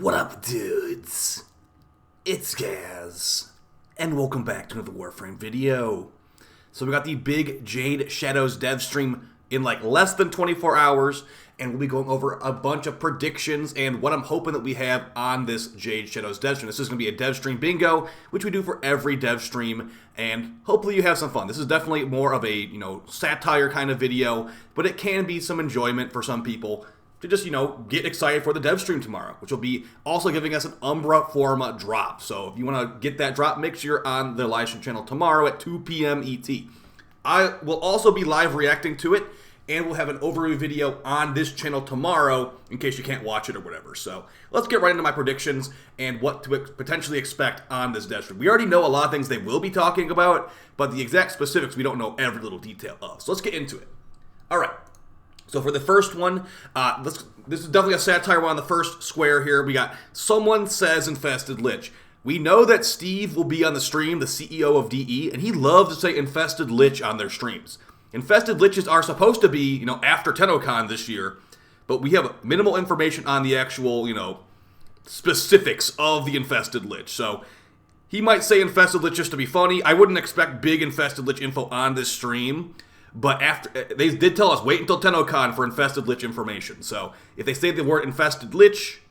What up, dudes? It's Gaz, and welcome back to another Warframe video. So we got the big Jade Shadows Devstream in like less than 24 hours, and we'll be going over a bunch of predictions and what I'm hoping that we have on this Jade Shadows Devstream. This is going to be a Devstream bingo, which we do for every Devstream, and hopefully you have some fun. This is definitely more of a, satire kind of video, but it can be some enjoyment for some people to just, get excited for the Devstream tomorrow, which will be also giving us an Umbra Forma drop. So if you want to get that drop, make sure you're on the live stream channel tomorrow at 2 p.m. ET. I will also be live reacting to it, and we'll have an overview video on this channel tomorrow in case you can't watch it or whatever. So let's get right into my predictions and what to potentially expect on this Devstream. We already know a lot of things they will be talking about, but the exact specifics we don't know every little detail of. So let's get into it. All right. So for the first one, this is definitely a satire one on the first square here. We got someone says Infested Lich. We know that Steve will be on the stream, the CEO of DE, and he loves to say Infested Lich on their streams. Infested Liches are supposed to be, after TennoCon this year, but we have minimal information on the actual, specifics of the Infested Lich. So he might say Infested Lich just to be funny. I wouldn't expect big Infested Lich info on this stream. But after they did tell us, wait until TennoCon for Infested Lich information. So if they say the word Infested Lich,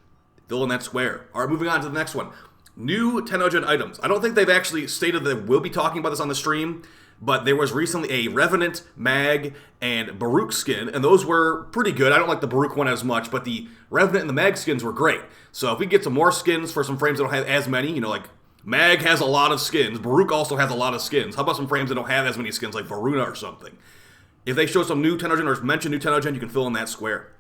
fill in that square. All right, moving on to the next one. New TennoGen items. I don't think they've actually stated that we'll be talking about this on the stream, but there was recently a Revenant, Mag, and Baruch skin, and those were pretty good. I don't like the Baruch one as much, but the Revenant and the Mag skins were great. So if we get some more skins for some frames that don't have as many, like Mag has a lot of skins, Baruch also has a lot of skins. How about some frames that don't have as many skins, like Varuna or something? If they show some new TennoGen or mention new TennoGen, you can fill in that square.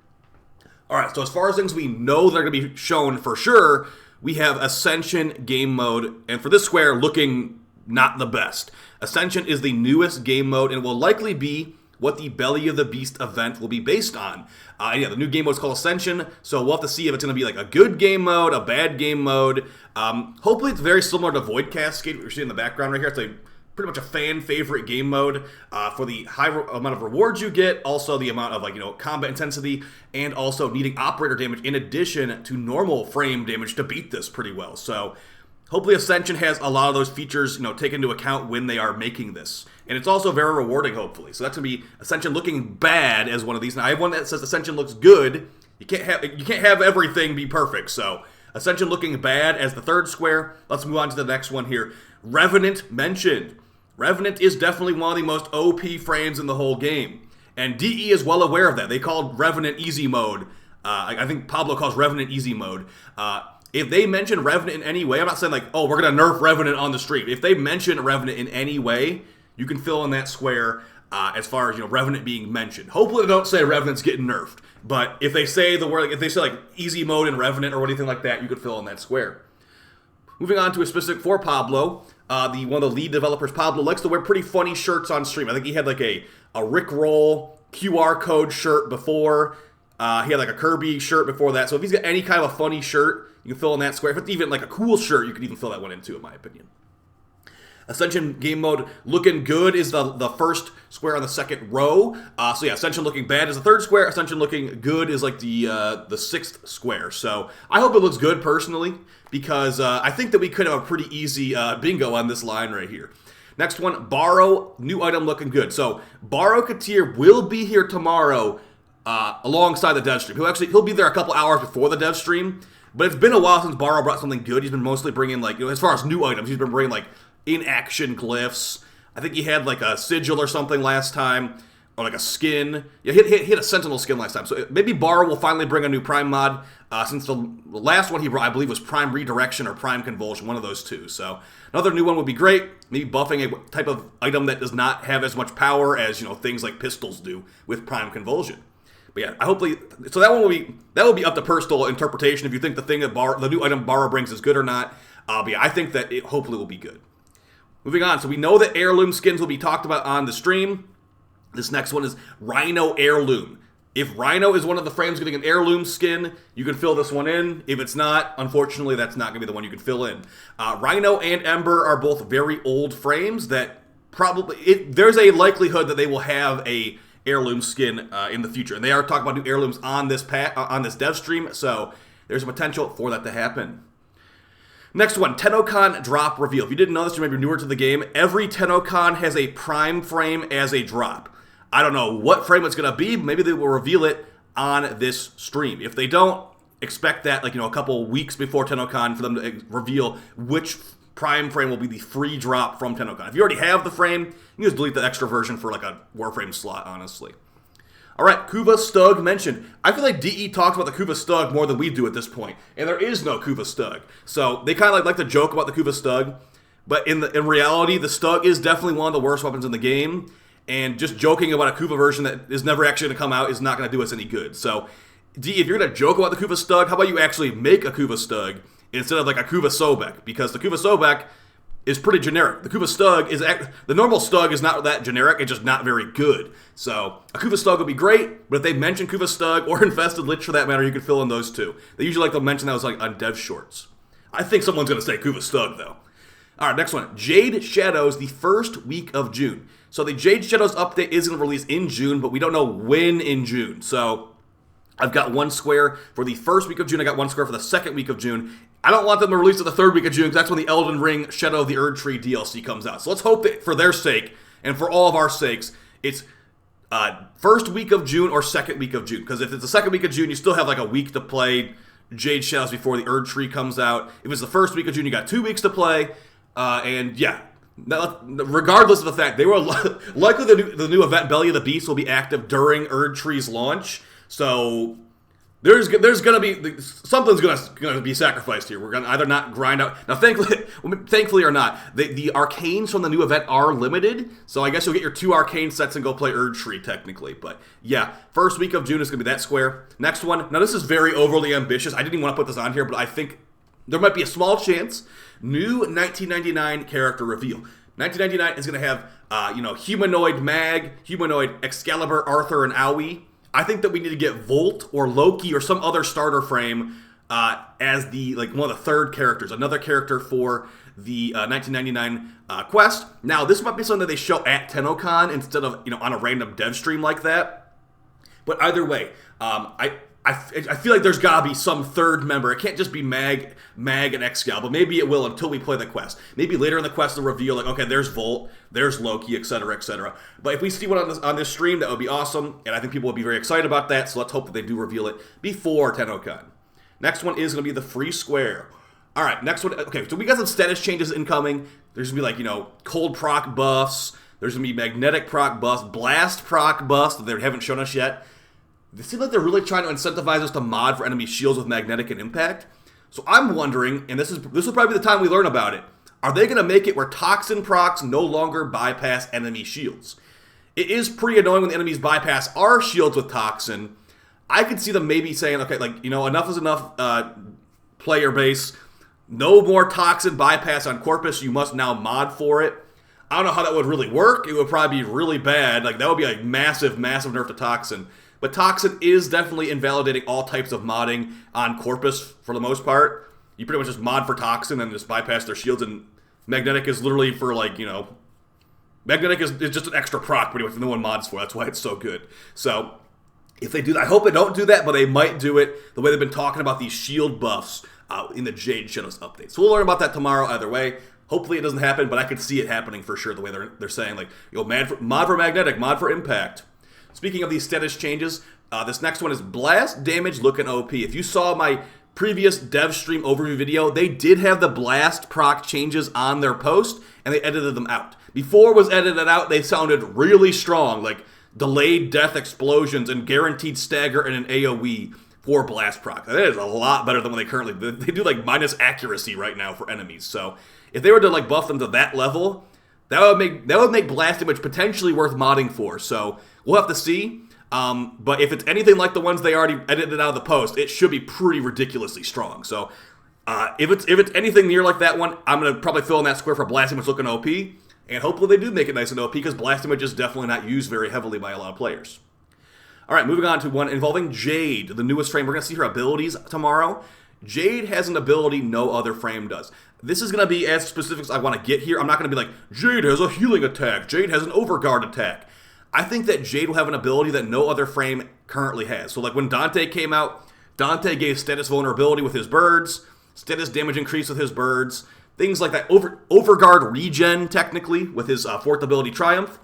Alright, so as far as things we know that are going to be shown for sure, we have Ascension game mode, and for this square, looking not the best. Ascension is the newest game mode, and will likely be what the Belly of the Beast event will be based on. The new game mode is called Ascension, so we'll have to see if it's going to be like a good game mode, a bad game mode. Hopefully it's very similar to Void Cascade, what you're seeing in the background right here. It's pretty much a fan favorite game mode for the high amount of rewards you get, also the amount of combat intensity, and also needing operator damage in addition to normal frame damage to beat this pretty well. So hopefully Ascension has a lot of those features taken into account when they are making this. And it's also very rewarding, hopefully. So that's going to be Ascension looking bad as one of these. Now I have one that says Ascension looks good. You can't have everything be perfect. So Ascension looking bad as the third square. Let's move on to the next one here. Revenant mentioned. Revenant is definitely one of the most OP frames in the whole game. And DE is well aware of that. They called Revenant Easy Mode. I think Pablo calls Revenant Easy Mode. If they mention Revenant in any way, I'm not saying we're going to nerf Revenant on the stream. If they mention Revenant in any way, you can fill in that square as far as, Revenant being mentioned. Hopefully they don't say Revenant's getting nerfed. But if they say the word, if they say Easy Mode in Revenant or anything like that, you could fill in that square. Moving on to a specific for Pablo. One of the lead developers, Pablo, likes to wear pretty funny shirts on stream. I think he had a Rickroll QR code shirt before. He had a Kirby shirt before that. So if he's got any kind of a funny shirt, you can fill in that square. If it's even a cool shirt, you can even fill that one in too, in my opinion. Ascension game mode looking good is the first square on the second row. Ascension looking bad is the third square. Ascension looking good is the sixth square. So I hope it looks good personally, because I think that we could have a pretty easy bingo on this line right here. Next one, Borrow, new item looking good. So Borrow Katir will be here tomorrow alongside the Devstream. He'll be there a couple hours before the Devstream, but it's been a while since Borrow brought something good. He's been mostly bringing as far as new items, he's been bringing in-action glyphs. I think he had a sigil or something last time, or a skin. Yeah, he hit a Sentinel skin last time. So maybe Borrow will finally bring a new Prime mod, since the last one he brought, I believe, was Prime Redirection or Prime Convulsion, one of those two. So another new one would be great. Maybe buffing a type of item that does not have as much power as things like pistols do with Prime Convulsion. But yeah, hopefully, so that will be up to personal interpretation if you think the thing that the new item Borrow brings is good or not. But yeah, I think that it hopefully will be good. Moving on, so we know that heirloom skins will be talked about on the stream. This next one is Rhino Heirloom. If Rhino is one of the frames getting an heirloom skin, you can fill this one in. If it's not, unfortunately, that's not going to be the one you can fill in. Rhino and Ember are both very old frames that there's a likelihood that they will have a heirloom skin in the future. And they are talking about new heirlooms on this Devstream, so there's a potential for that to happen. Next one, Tennokan drop reveal. If you didn't know this, you may be newer to the game. Every Tennokan has a prime frame as a drop. I don't know what frame it's going to be. Maybe they will reveal it on this stream. If they don't, expect that like, a couple weeks before Tennokan for them to reveal which prime frame will be the free drop from Tennokan. If you already have the frame, you can just delete the extra version for like a WARFRAME slot, honestly. All right, Kuva Stug mentioned. I feel like DE talks about the Kuva Stug more than we do at this point, and there is no Kuva Stug. So they kind of like to joke about the Kuva Stug, but in reality, the Stug is definitely one of the worst weapons in the game, and just joking about a Kuva version that is never actually going to come out is not going to do us any good. So DE, if you're going to joke about the Kuva Stug, how about you actually make a Kuva Stug instead of like a Kuva Sobek? Because the Kuva Sobek is pretty generic. The Kuva Stug is... The normal Stug is not that generic, it's just not very good. So, a Kuva Stug would be great, but if they mention Kuva Stug or Infested Lich for that matter, you could fill in those two. They usually like to mention those like on dev shorts. I think someone's going to say Kuva Stug, though. Alright, next one. Jade Shadows the first week of June. So, the Jade Shadows update is going to release in June, but we don't know when in June. So, I've got one square for the first week of June. I got one square for the second week of June. I don't want them to release it the third week of June because that's when the Elden Ring Shadow of the Erdtree DLC comes out. So let's hope that for their sake and for all of our sakes, it's first week of June or second week of June. Because if it's the second week of June, you still have like a week to play Jade Shadows before the Erdtree comes out. If it's the first week of June, you got 2 weeks to play. And yeah, regardless of the fact, they were likely the new event Belly of the Beast will be active during Erdtree's launch. So there's gonna be something's gonna be sacrificed here. We're gonna either not grind out now. Thankfully or not, the arcanes from the new event are limited. So I guess you'll get your 2 arcane sets and go play Erdtree technically. But yeah, first week of June is gonna be that square. Next one. Now this is very overly ambitious. I didn't even want to put this on here, but I think there might be a small chance. New 1999 character reveal. 1999 is gonna have humanoid Mag, humanoid Excalibur, Arthur, and Aoi. I think that we need to get Volt or Loki or some other starter frame as the one of the third characters, another character for the 1999 quest. Now, this might be something that they show at Tennokan instead of on a random dev stream like that. But either way, I feel like there's gotta be some third member. It can't just be Mag and Excal, but maybe it will until we play the quest. Maybe later in the quest they'll reveal like, okay, there's Volt, there's Loki, etc., etc. But if we see one on this stream, that would be awesome, and I think people will be very excited about that. So let's hope that they do reveal it before Tennokan. Next one is gonna be the free square. All right, next one. Okay, so we got some status changes incoming. There's gonna be cold proc buffs. There's gonna be magnetic proc buffs, blast proc buffs that they haven't shown us yet. They seem like they're really trying to incentivize us to mod for enemy shields with magnetic and impact. So I'm wondering, and this will probably be the time we learn about it, are they going to make it where toxin procs no longer bypass enemy shields? It is pretty annoying when the enemies bypass our shields with toxin. I could see them maybe saying, okay, enough is enough, player base. No more toxin bypass on Corpus. You must now mod for it. I don't know how that would really work. It would probably be really bad. That would be a massive, massive nerf to toxin. But Toxin is definitely invalidating all types of modding on Corpus for the most part. You pretty much just mod for Toxin and just bypass their shields, and Magnetic is literally for Magnetic is just an extra proc pretty much that no one mods for. That's why it's so good. So, if they do that, I hope they don't do that, but they might do it the way they've been talking about these shield buffs in the Jade Shadows update. So we'll learn about that tomorrow either way. Hopefully it doesn't happen, but I could see it happening for sure the way they're saying, mod for Magnetic, mod for Impact. Speaking of these status changes, this next one is Blast Damage looking OP. If you saw my previous Devstream overview video, they did have the Blast proc changes on their post, and they edited them out. Before it was edited out, they sounded really strong, like delayed death explosions and guaranteed stagger and an AoE for Blast proc. That is a lot better than what they currently do. They do minus accuracy right now for enemies. So if they were to buff them to that level, that would make Blast Damage potentially worth modding for. So we'll have to see. But if it's anything like the ones they already edited out of the post, it should be pretty ridiculously strong. So if it's anything near like that one, I'm gonna probably fill in that square for Blast Damage looking OP, and hopefully they do make it nice and OP because Blast Damage is definitely not used very heavily by a lot of players. All right, moving on to one involving Jade, the newest frame. We're gonna see her abilities tomorrow. Jade has an ability no other frame does. This is going to be as specific as I want to get here. I'm not going to be like, Jade has a healing attack. Jade has an overguard attack. I think that Jade will have an ability that no other frame currently has. So when Dante came out, Dante gave status vulnerability with his birds, status damage increase with his birds, things like that. Overguard regen, technically, with his 4th ability Triumph.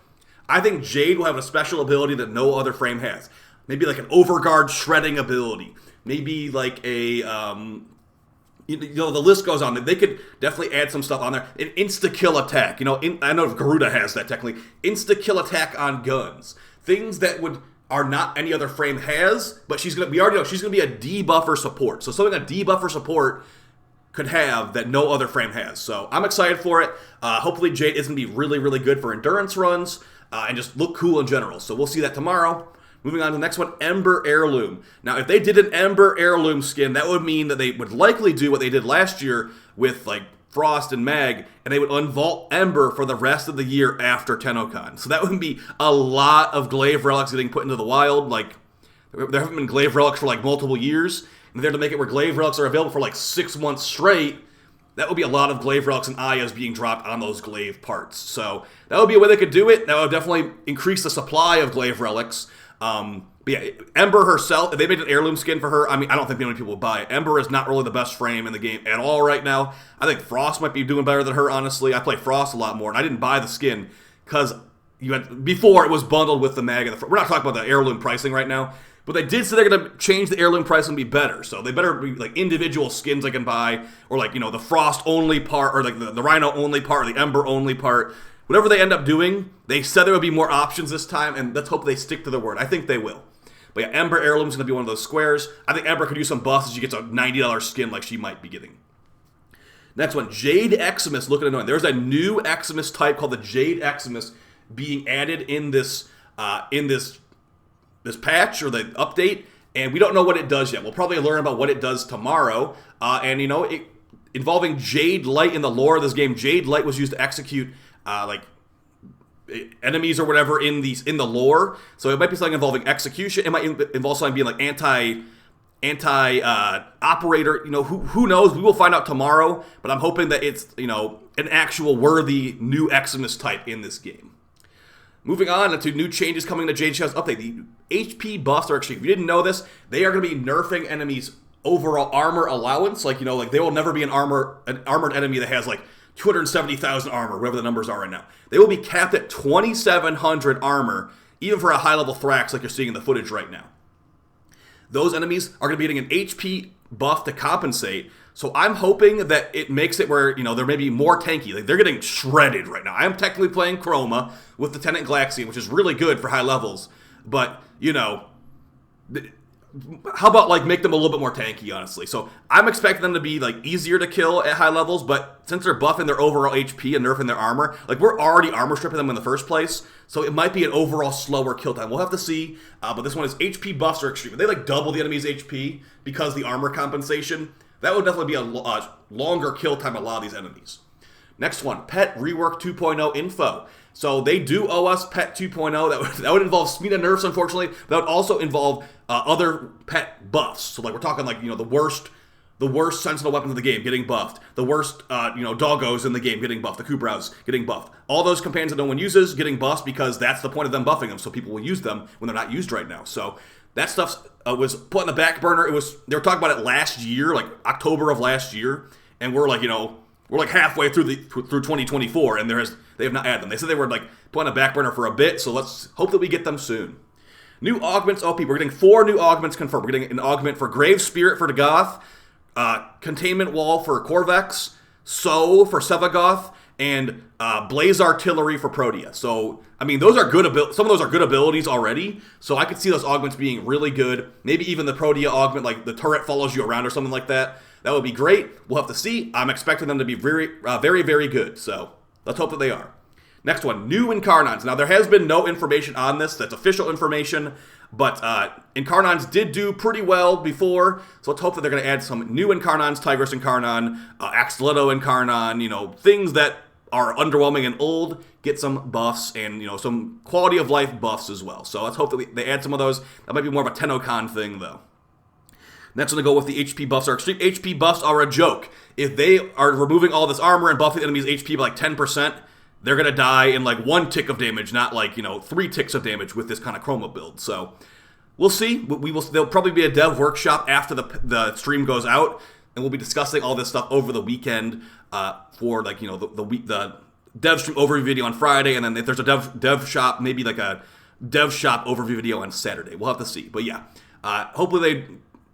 I think Jade will have a special ability that no other frame has. Maybe like an Overguard shredding ability. Maybe like a, the list goes on. They could definitely add some stuff on there. An insta-kill attack. I know if Garuda has that technically. Insta-kill attack on guns. Things that are not any other frame has, but we already know she's going to be a debuffer support. So something a debuffer support could have that no other frame has. So I'm excited for it. Hopefully Jade is going to be really, really good for endurance runs and just look cool in general. So we'll see that tomorrow. Moving on to the next one, Ember Heirloom. Now, if they did an Ember Heirloom skin, that would mean that they would likely do what they did last year with, like, Frost and Mag, and they would unvault Ember for the rest of the year after TennoCon. So that would be a lot of Glaive Relics getting put into the wild. Like, there haven't been Glaive Relics for, like, multiple years. And they're to make it where Glaive Relics are available for, like, 6 months straight. That would be a lot of Glaive Relics and Ayas being dropped on those Glaive parts. So that would be a way they could do it. That would definitely increase the supply of Glaive Relics. But yeah, Ember herself, if they made an heirloom skin for her, I mean, I don't think many people would buy it. Ember is not really the best frame in the game at all right now. I think Frost might be doing better than her, honestly. I play Frost a lot more, and I didn't buy the skin because before it was bundled with the Mag. We're not talking about the heirloom pricing right now, but they did say they're going to change the heirloom price and be better. So they better be like individual skins I can buy, or like, the Frost only part, or like the Rhino only part, or the Ember only part. Whatever they end up doing, they said there would be more options this time, and let's hope they stick to their word. I think they will. But yeah, Ember Heirloom is going to be one of those squares. I think Ember could use some buffs as she gets a $90 skin like she might be getting. Next one, Jade Eximus, looking annoying. There's a new Eximus type called the Jade Eximus being added in this patch or the update, and we don't know what it does yet. We'll probably learn about what it does tomorrow. Involving Jade Light in the lore of this game. Jade Light was used to execute enemies or whatever in the lore. So it might be something involving execution. It might involve something being like operator. Who knows? We will find out tomorrow. But I'm hoping that it's an actual worthy new Eximus type in this game. Moving on to new changes coming to Jade Shadow's update. The HP buffs are actually, if you didn't know this, they are going to be nerfing enemies' overall armor allowance. Like they will never be an armored enemy that has like 270,000 armor, whatever the numbers are right now. They will be capped at 2,700 armor, even for a high-level Thrax like you're seeing in the footage right now. Those enemies are going to be getting an HP buff to compensate, so I'm hoping that it makes it where, they're maybe more tanky. Like, they're getting shredded right now. I am technically playing Chroma with Lieutenant Glaxian, which is really good for high levels, but, how about, make them a little bit more tanky, honestly? So I'm expecting them to be, easier to kill at high levels, but since they're buffing their overall HP and nerfing their armor, we're already armor stripping them in the first place, so it might be an overall slower kill time. We'll have to see, but this one is HP buffs are extreme. If they, double the enemy's HP because the armor compensation, that would definitely be a longer kill time on a lot of these enemies. Next one, Pet Rework 2.0 info. So they do owe us Pet 2.0. That would involve Smita nerfs, unfortunately. That would also involve other pet buffs. So we're talking the worst sentinel weapons of the game getting buffed. The worst doggos in the game getting buffed. The Kubraus getting buffed. All those companions that no one uses getting buffed because that's the point of them buffing them. So people will use them when they're not used right now. So that stuff was put on the back burner. They were talking about it last year, October of last year, and we're halfway through 2024, and they have not added them. They said they were put on a back burner for a bit, so let's hope that we get them soon. New augments OP. We're getting 4 new augments confirmed. We're getting an augment for Grave Spirit for Dagoth, Containment Wall for Corvex, So for Sevagoth, and Blaze Artillery for Protea. So, those are good. Some of those are good abilities already. So I could see those augments being really good. Maybe even the Protea augment, the turret follows you around or something like that. That would be great. We'll have to see. I'm expecting them to be very, very, very good. So let's hope that they are. Next one, new Incarnons. Now, there has been no information on this. That's official information. But Incarnons did do pretty well before. So let's hope that they're going to add some new Incarnons, Tigris Incarnon, Axleto Incarnon, things that are underwhelming and old, get some buffs and, some quality of life buffs as well. So let's hope that they add some of those. That might be more of a TennoCon thing, though. Next, I'm going to go with the HP buffs. Our extreme HP buffs are a joke. If they are removing all this armor and buffing the enemy's HP by 10%, they're going to die in 1 tick of damage, not 3 ticks of damage with this kind of Chroma build. So we'll see. There'll probably be a dev workshop after the stream goes out, and we'll be discussing all this stuff over the weekend for like, you know, the dev stream overview video on Friday, and then if there's a dev shop, maybe like a dev shop overview video on Saturday. We'll have to see. But yeah, hopefully they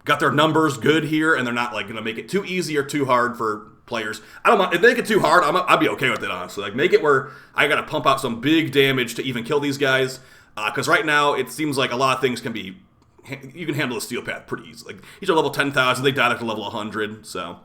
got their numbers good here, and they're not like gonna make it too easy or too hard for players. I don't mind if they make it too hard. I'd be okay with it, honestly. Like, make it where I gotta pump out some big damage to even kill these guys. Because right now it seems like a lot of things you can handle the steel path pretty easily. Like, these are level 10,000. They died after level 100. So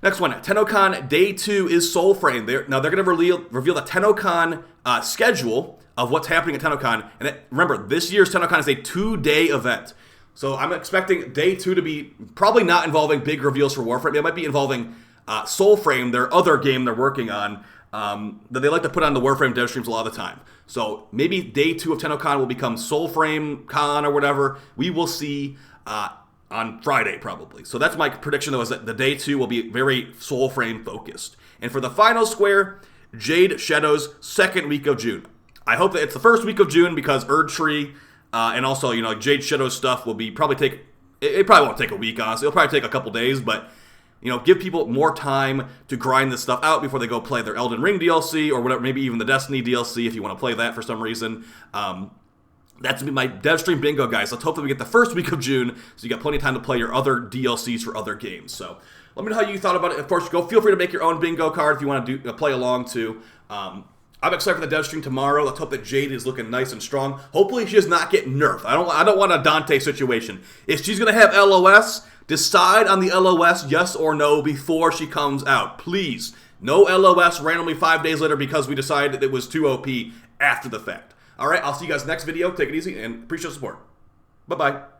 next one, TennoCon Day 2 is Soulframe. They're going to reveal the TennoCon schedule of what's happening at TennoCon. And remember, this year's TennoCon is a 2-day event. So I'm expecting Day 2 to be probably not involving big reveals for Warframe. It might be involving Soulframe, their other game they're working on, that they like to put on the Warframe dev streams a lot of the time. So maybe Day 2 of TennoCon will become Soulframe Con or whatever. We will see on Friday, probably. So that's my prediction, though, is that the Day 2 will be very Soulframe focused. And for the final square, Jade Shadow's second week of June. I hope that it's the first week of June, because Erdtree and also, you know, Jade Shadow's stuff will be it probably won't take a week, honestly. It'll probably take a couple days, but, you know, give people more time to grind this stuff out before they go play their Elden Ring DLC or whatever, maybe even the Destiny DLC if you want to play that for some reason. That's my Devstream bingo, guys. Let's hope that we get the first week of June, so you got plenty of time to play your other DLCs for other games. So let me know how you thought about it. Of course, feel free to make your own bingo card if you want to play along too. I'm excited for the dev stream tomorrow. Let's hope that Jade is looking nice and strong. Hopefully she does not get nerfed. I don't want a Dante situation. If she's going to have LOS, decide on the LOS yes or no before she comes out. Please. No LOS randomly 5 days later because we decided it was too OP after the fact. All right, I'll see you guys next video. Take it easy and appreciate the support. Bye-bye.